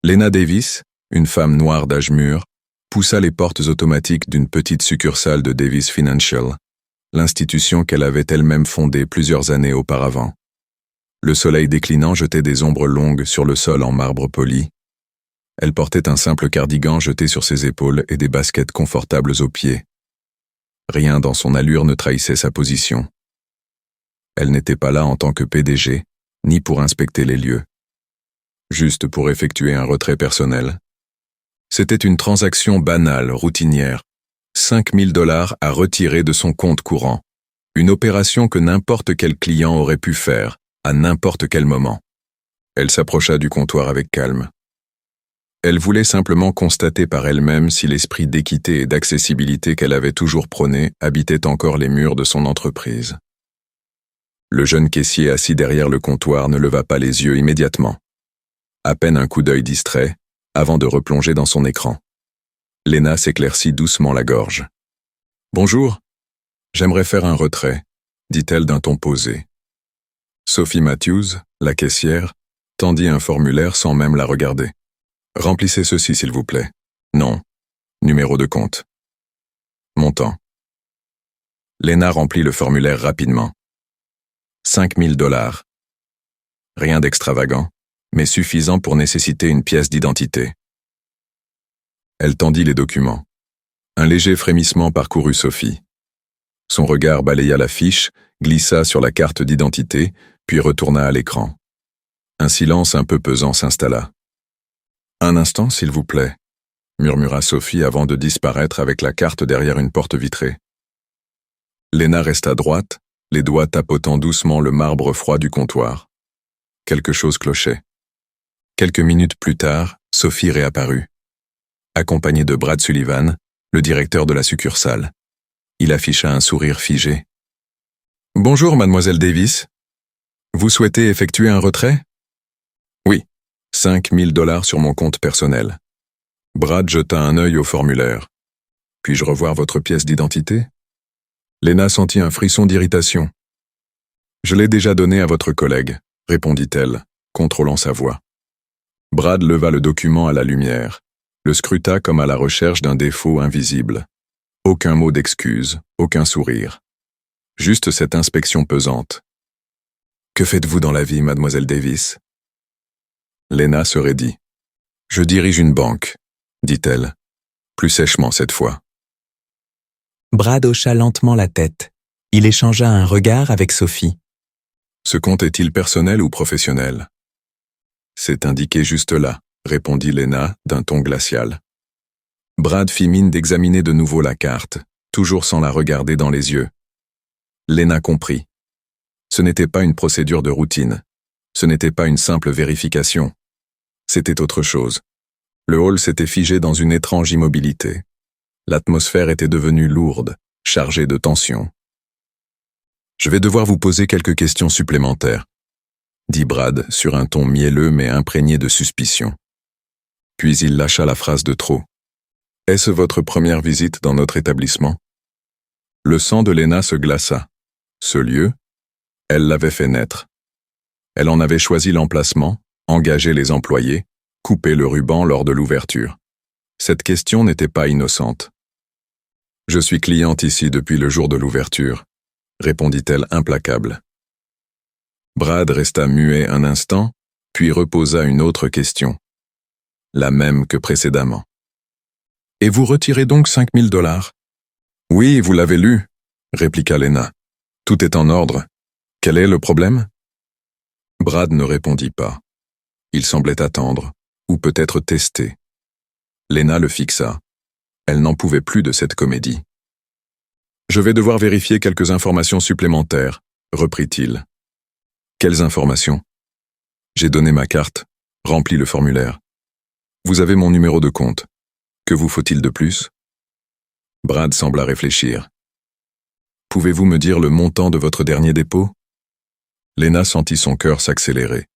Lena Davis, une femme noire d'âge mûr, poussa les portes automatiques d'une petite succursale de Davis Financial, l'institution qu'elle avait elle-même fondée plusieurs années auparavant. Le soleil déclinant jetait des ombres longues sur le sol en marbre poli. Elle portait un simple cardigan jeté sur ses épaules et des baskets confortables aux pieds. Rien dans son allure ne trahissait sa position. Elle n'était pas là en tant que PDG, ni pour inspecter les lieux. Juste pour effectuer un retrait personnel. C'était une transaction banale, routinière. 5 000 $ à retirer de son compte courant. Une opération que n'importe quel client aurait pu faire, à n'importe quel moment. Elle s'approcha du comptoir avec calme. Elle voulait simplement constater par elle-même si l'esprit d'équité et d'accessibilité qu'elle avait toujours prôné habitait encore les murs de son entreprise. Le jeune caissier assis derrière le comptoir ne leva pas les yeux immédiatement. À peine un coup d'œil distrait, avant de replonger dans son écran. Lena s'éclaircit doucement la gorge. « Bonjour, j'aimerais faire un retrait », dit-elle d'un ton posé. Sophie Matthews, la caissière, tendit un formulaire sans même la regarder. « Remplissez ceci, s'il vous plaît. Nom. Numéro de compte. Montant. » Lena remplit le formulaire rapidement. 5 000 $. Rien d'extravagant, mais suffisant pour nécessiter une pièce d'identité. Elle tendit les documents. Un léger frémissement parcourut Sophie. Son regard balaya la fiche, glissa sur la carte d'identité, puis retourna à l'écran. Un silence un peu pesant s'installa. « Un instant, s'il vous plaît », murmura Sophie avant de disparaître avec la carte derrière une porte vitrée. Lena resta droite, les doigts tapotant doucement le marbre froid du comptoir. Quelque chose clochait. Quelques minutes plus tard, Sophie réapparut, accompagnée de Brad Sullivan, le directeur de la succursale. Il afficha un sourire figé. « Bonjour, mademoiselle Davis. Vous souhaitez effectuer un retrait ?»« Oui, 5 000 $ sur mon compte personnel. » Brad jeta un œil au formulaire. « Puis-je revoir votre pièce d'identité ?» Lena sentit un frisson d'irritation. « Je l'ai déjà donné à votre collègue », répondit-elle, contrôlant sa voix. Brad leva le document à la lumière, le scruta comme à la recherche d'un défaut invisible. Aucun mot d'excuse, aucun sourire. Juste cette inspection pesante. « Que faites-vous dans la vie, mademoiselle Davis ?» Lena se raidit. « Je dirige une banque », dit-elle, plus sèchement cette fois. Brad hocha lentement la tête. Il échangea un regard avec Sophie. « Ce compte est-il personnel ou professionnel ?»« C'est indiqué juste là », répondit Lena d'un ton glacial. Brad fit mine d'examiner de nouveau la carte, toujours sans la regarder dans les yeux. Lena comprit. Ce n'était pas une procédure de routine. Ce n'était pas une simple vérification. C'était autre chose. Le hall s'était figé dans une étrange immobilité. L'atmosphère était devenue lourde, chargée de tension. « Je vais devoir vous poser quelques questions supplémentaires », dit Brad sur un ton mielleux mais imprégné de suspicion. Puis il lâcha la phrase de trop. « Est-ce votre première visite dans notre établissement ?» Le sang de Lena se glaça. Ce lieu, elle l'avait fait naître. Elle en avait choisi l'emplacement, engagé les employés, coupé le ruban lors de l'ouverture. Cette question n'était pas innocente. « Je suis cliente ici depuis le jour de l'ouverture », répondit-elle implacable. Brad resta muet un instant, puis reposa une autre question. La même que précédemment. « Et vous retirez donc 5 000 $? »« Oui, vous l'avez lu, » répliqua Lena. « Tout est en ordre. Quel est le problème ?» Brad ne répondit pas. Il semblait attendre, ou peut-être tester. Lena le fixa. Elle n'en pouvait plus de cette comédie. « Je vais devoir vérifier quelques informations supplémentaires, » reprit-il. « Quelles informations ? » J'ai donné ma carte, rempli le formulaire. Vous avez mon numéro de compte. Que vous faut-il de plus ? Brad sembla réfléchir. Pouvez-vous me dire le montant de votre dernier dépôt ? Lena sentit son cœur s'accélérer.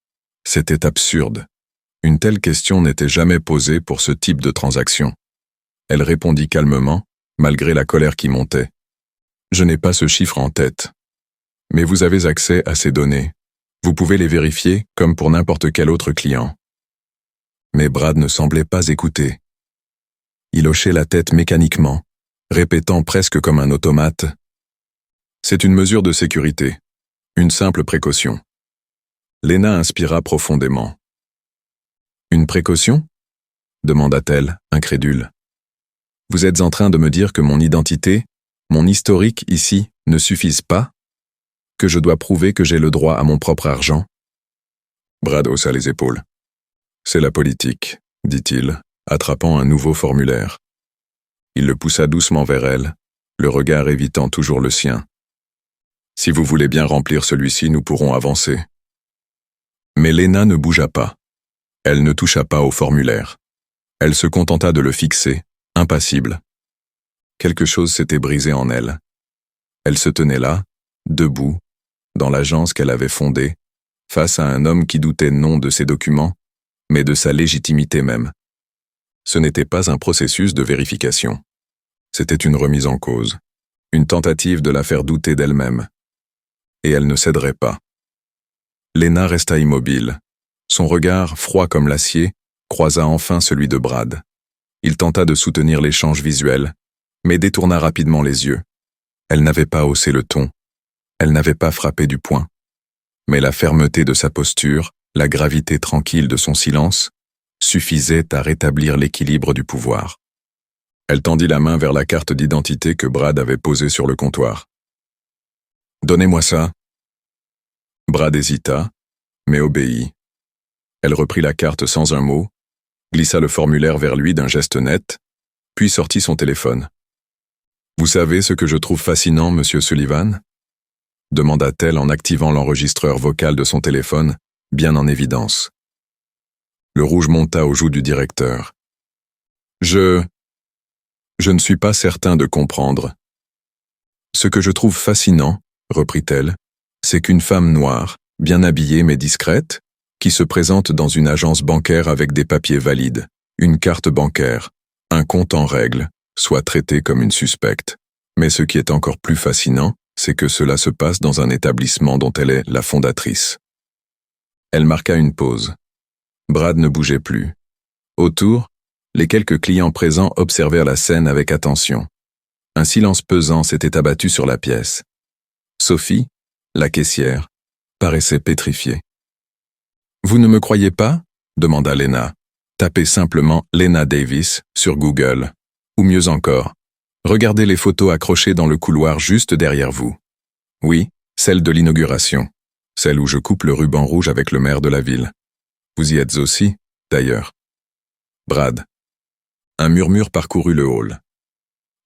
C'était absurde. Une telle question n'était jamais posée pour ce type de transaction. Elle répondit calmement, malgré la colère qui montait. « Je n'ai pas ce chiffre en tête. Mais vous avez accès à ces données. Vous pouvez les vérifier comme pour n'importe quel autre client. » Mais Brad ne semblait pas écouter. Il hochait la tête mécaniquement, répétant presque comme un automate. « C'est une mesure de sécurité, une simple précaution. » Lena inspira profondément. « Une précaution ?» demanda-t-elle, incrédule. « Vous êtes en train de me dire que mon identité, mon historique ici, ne suffisent pas? Que je dois prouver que j'ai le droit à mon propre argent ?» Brad haussa les épaules. « C'est la politique, » dit-il, attrapant un nouveau formulaire. Il le poussa doucement vers elle, le regard évitant toujours le sien. « Si vous voulez bien remplir celui-ci, nous pourrons avancer. » Mais Lena ne bougea pas. Elle ne toucha pas au formulaire. Elle se contenta de le fixer, impassible. Quelque chose s'était brisé en elle. Elle se tenait là, debout, dans l'agence qu'elle avait fondée, face à un homme qui doutait non de ses documents, mais de sa légitimité même. Ce n'était pas un processus de vérification. C'était une remise en cause, une tentative de la faire douter d'elle-même. Et elle ne céderait pas. Lena resta immobile. Son regard, froid comme l'acier, croisa enfin celui de Brad. Il tenta de soutenir l'échange visuel, mais détourna rapidement les yeux. Elle n'avait pas haussé le ton. Elle n'avait pas frappé du poing. Mais la fermeté de sa posture, la gravité tranquille de son silence, suffisaient à rétablir l'équilibre du pouvoir. Elle tendit la main vers la carte d'identité que Brad avait posée sur le comptoir. « Donnez-moi ça. » Brad hésita, mais obéit. Elle reprit la carte sans un mot, glissa le formulaire vers lui d'un geste net, puis sortit son téléphone. « Vous savez ce que je trouve fascinant, monsieur Sullivan ?» demanda-t-elle en activant l'enregistreur vocal de son téléphone, bien en évidence. Le rouge monta aux joues du directeur. « Je ne suis pas certain de comprendre. Ce que je trouve fascinant, reprit-elle, c'est qu'une femme noire, bien habillée mais discrète, qui se présente dans une agence bancaire avec des papiers valides, une carte bancaire, un compte en règle, soit traitée comme une suspecte. Mais ce qui est encore plus fascinant, c'est que cela se passe dans un établissement dont elle est la fondatrice. » Elle marqua une pause. Brad ne bougeait plus. Autour, les quelques clients présents observèrent la scène avec attention. Un silence pesant s'était abattu sur la pièce. Sophie, la caissière, paraissait pétrifiée. « Vous ne me croyez pas ?» demanda Lena. « Tapez simplement Lena Davis sur Google. Ou mieux encore, regardez les photos accrochées dans le couloir juste derrière vous. Oui, celle de l'inauguration. Celle où je coupe le ruban rouge avec le maire de la ville. Vous y êtes aussi, d'ailleurs. » Brad. Un murmure parcourut le hall.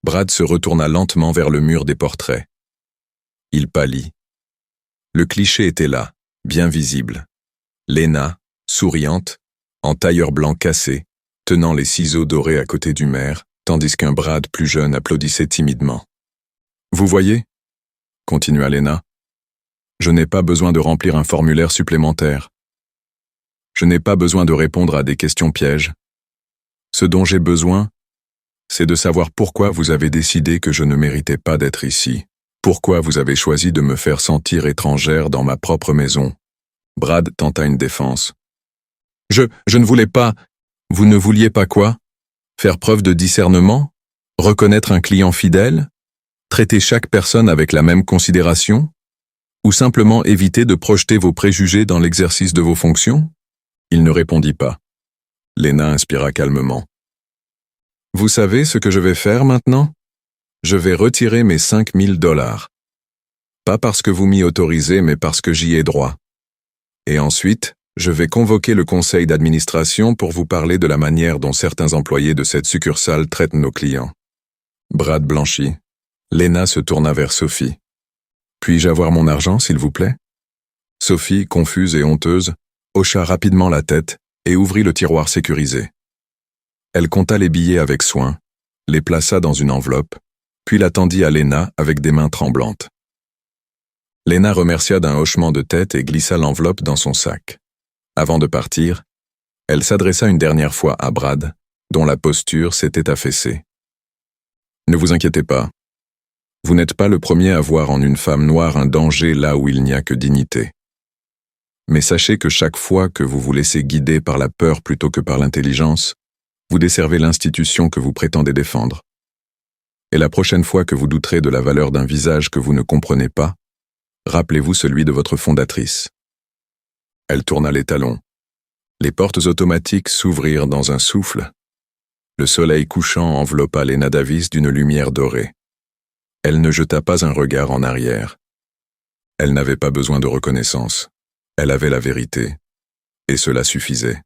Brad se retourna lentement vers le mur des portraits. Il pâlit. Le cliché était là, bien visible. Lena, souriante, en tailleur blanc cassé, tenant les ciseaux dorés à côté du maire, tandis qu'un Brad plus jeune applaudissait timidement. « Vous voyez ?» continua Lena. « Je n'ai pas besoin de remplir un formulaire supplémentaire. Je n'ai pas besoin de répondre à des questions pièges. Ce dont j'ai besoin, c'est de savoir pourquoi vous avez décidé que je ne méritais pas d'être ici. Pourquoi vous avez choisi de me faire sentir étrangère dans ma propre maison. » Brad tenta une défense. « Je ne voulais pas... » « Vous ne vouliez pas quoi? Faire preuve de discernement? Reconnaître un client fidèle? Traiter chaque personne avec la même considération? Ou simplement éviter de projeter vos préjugés dans l'exercice de vos fonctions? » Il ne répondit pas. Lena inspira calmement. « Vous savez ce que je vais faire maintenant? Je vais retirer mes 5 000 $. Pas parce que vous m'y autorisez, mais parce que j'y ai droit. Et ensuite, je vais convoquer le conseil d'administration pour vous parler de la manière dont certains employés de cette succursale traitent nos clients. » Brad blanchit. Lena se tourna vers Sophie. « Puis-je avoir mon argent, s'il vous plaît ?» Sophie, confuse et honteuse, hocha rapidement la tête et ouvrit le tiroir sécurisé. Elle compta les billets avec soin, les plaça dans une enveloppe, puis la tendit à Lena avec des mains tremblantes. Lena remercia d'un hochement de tête et glissa l'enveloppe dans son sac. Avant de partir, elle s'adressa une dernière fois à Brad, dont la posture s'était affaissée. « Ne vous inquiétez pas. Vous n'êtes pas le premier à voir en une femme noire un danger là où il n'y a que dignité. Mais sachez que chaque fois que vous vous laissez guider par la peur plutôt que par l'intelligence, vous desservez l'institution que vous prétendez défendre. Et la prochaine fois que vous douterez de la valeur d'un visage que vous ne comprenez pas, rappelez-vous celui de votre fondatrice. Elle tourna les talons. Les portes automatiques s'ouvrirent dans un souffle. Le soleil couchant enveloppa Lena Davis d'une lumière dorée. Elle ne jeta pas un regard en arrière. Elle n'avait pas besoin de reconnaissance. Elle avait la vérité. Et cela suffisait.